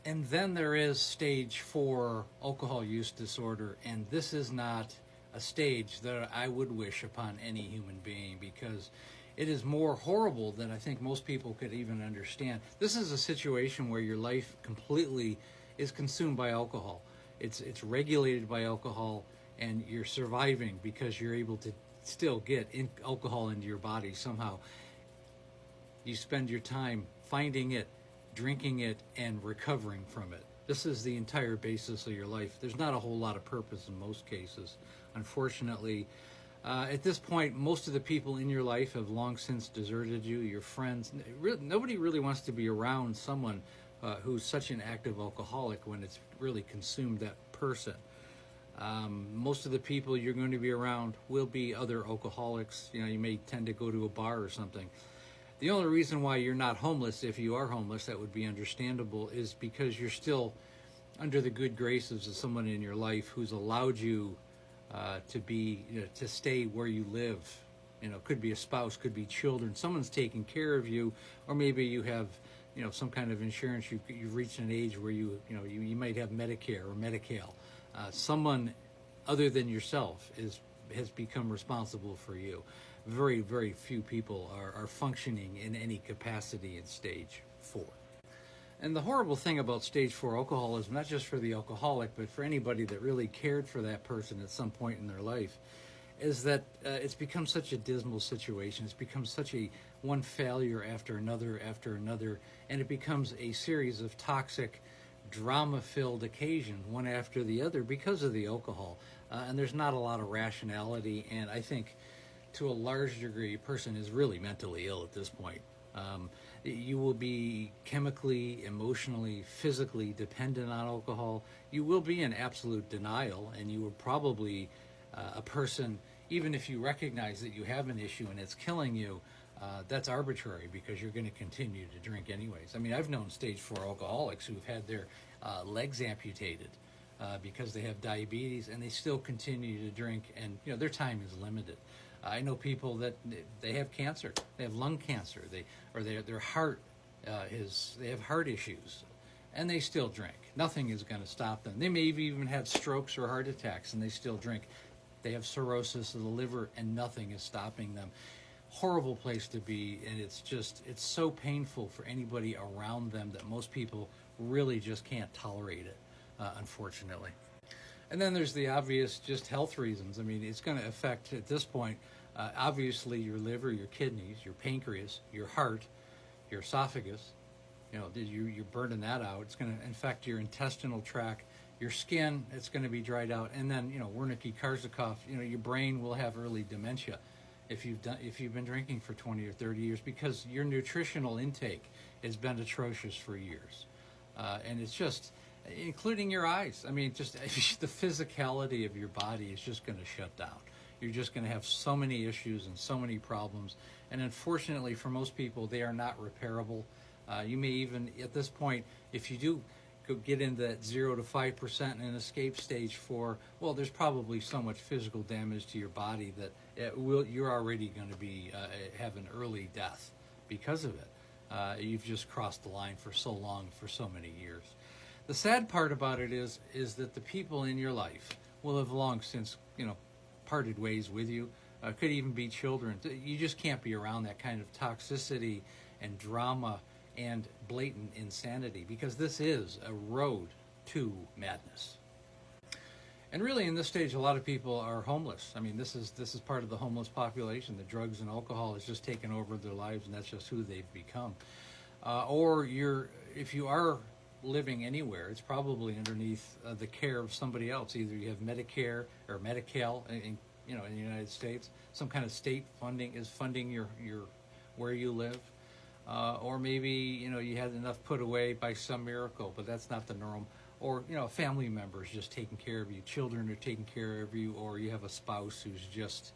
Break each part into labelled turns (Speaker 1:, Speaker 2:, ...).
Speaker 1: And then there is stage 4 alcohol use disorder, and this is not a stage that I would wish upon any human being, because it is more horrible than I think most people could even understand. This is a situation where your life completely is consumed by alcohol. It's regulated by alcohol, and you're surviving because you're able to still get alcohol into your body somehow. You spend your time finding it, drinking it, and recovering from it. This is the entire basis of your life. There's not a whole lot of purpose in most cases. Unfortunately, at this point, most of the people in your life have long since deserted you, your friends. Nobody really wants to be around someone who's such an active alcoholic when it's really consumed that person. Most of the people you're going to be around will be other alcoholics. You know, you may tend to go to a bar or something. The only reason why you're not homeless, if you are homeless, that would be understandable, is because you're still under the good graces of someone in your life who's allowed you to stay where you live. You know, could be a spouse, could be children. Someone's taking care of you, or maybe you have, some kind of insurance. You've reached an age where you might have Medicare or Medi-Cal. Someone other than yourself has become responsible for you. Very, very few people are functioning in any capacity in stage 4. And the horrible thing about stage 4 alcoholism, not just for the alcoholic, but for anybody that really cared for that person at some point in their life, is that it's become such a dismal situation. It's become such a one failure after another, and it becomes a series of toxic, drama-filled occasion, one after the other, because of the alcohol. And there's not a lot of rationality, and I think to a large degree, a person is really mentally ill at this point. You will be chemically, emotionally, physically dependent on alcohol. You will be in absolute denial, and you will probably a person, even if you recognize that you have an issue and it's killing you, that's arbitrary, because you're going to continue to drink anyways. I mean, I've known stage 4 alcoholics who've had their legs amputated because they have diabetes, and they still continue to drink, and their time is limited. I know people that they have cancer, they have lung cancer, their heart they have heart issues, and they still drink. Nothing is going to stop them. They may even have strokes or heart attacks, and they still drink. They have cirrhosis of the liver, and nothing is stopping them. Horrible place to be, and it's so painful for anybody around them that most people really just can't tolerate it, unfortunately. And then there's the obvious just health reasons. I mean, it's going to affect, at this point, obviously your liver, your kidneys, your pancreas, your heart, your esophagus. You're burning that out. It's going to infect your intestinal tract, your skin. It's going to be dried out. And then, Wernicke-Korsakoff, your brain will have early dementia if you've been drinking for 20 or 30 years, because your nutritional intake has been atrocious for years. And it's just, including your eyes. I mean, just the physicality of your body is just going to shut down. You're just going to have so many issues and so many problems. And unfortunately, for most people, they are not repairable. You may even, at this point, if you do get into that 0 to 5% and escape stage 4, well, there's probably so much physical damage to your body that you're already going to be have an early death because of it. You've just crossed the line for so long, for so many years. The sad part about it is that the people in your life will have long since, parted ways with you. Could even be children. You just can't be around that kind of toxicity and drama and blatant insanity, because this is a road to madness. And really, in this stage, a lot of people are homeless. I mean, this is part of the homeless population. The drugs and alcohol has just taken over their lives, and that's just who they've become. Or if you are living anywhere, it's probably underneath the care of somebody else. Either you have Medicare or Medi-Cal in the United States. Some kind of state funding is funding your where you live. Or maybe, you had enough put away by some miracle, but that's not the norm. Or, family members just taking care of you, children are taking care of you, or you have a spouse who's just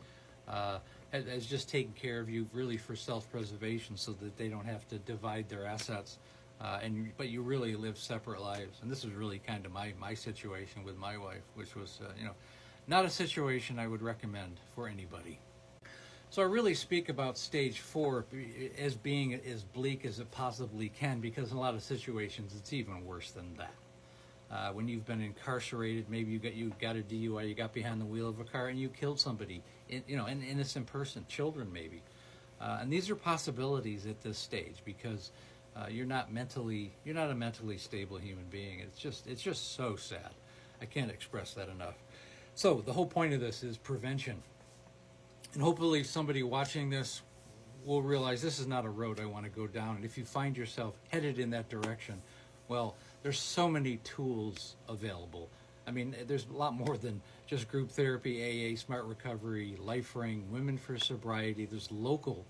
Speaker 1: has just taken care of you really for self-preservation, so that they don't have to divide their assets. But you really live separate lives. And this is really kind of my situation with my wife, which was, not a situation I would recommend for anybody. So I really speak about stage 4 as being as bleak as it possibly can, because in a lot of situations it's even worse than that. When you've been incarcerated, maybe you got a DUI, you got behind the wheel of a car and you killed somebody, an innocent person, children maybe, and these are possibilities at this stage, because you're not a mentally stable human being. It's just so sad. I can't express that enough. So the whole point of this is prevention, and hopefully somebody watching this will realize this is not a road I want to go down. And if you find yourself headed in that direction, well, there's so many tools available. I mean, there's a lot more than just group therapy, AA, Smart Recovery, LifeRing, Women for Sobriety. There's local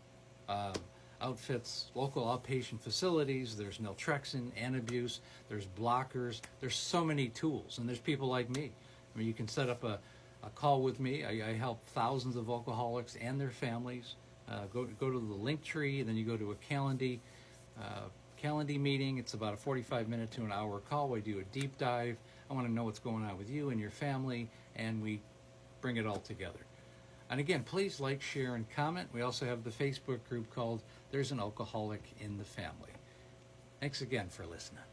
Speaker 1: outfits, local outpatient facilities. There's naltrexone, Antabuse. There's blockers. There's so many tools, and there's people like me. I mean, you can set up a call with me. I help thousands of alcoholics and their families. Go to the link tree, and then you go to a Calendly meeting. It's about a 45-minute to an hour call. We do a deep dive. I want to know what's going on with you and your family, and we bring it all together. And again, please like, share, and comment. We also have the Facebook group called There's an Alcoholic in the Family. Thanks again for listening.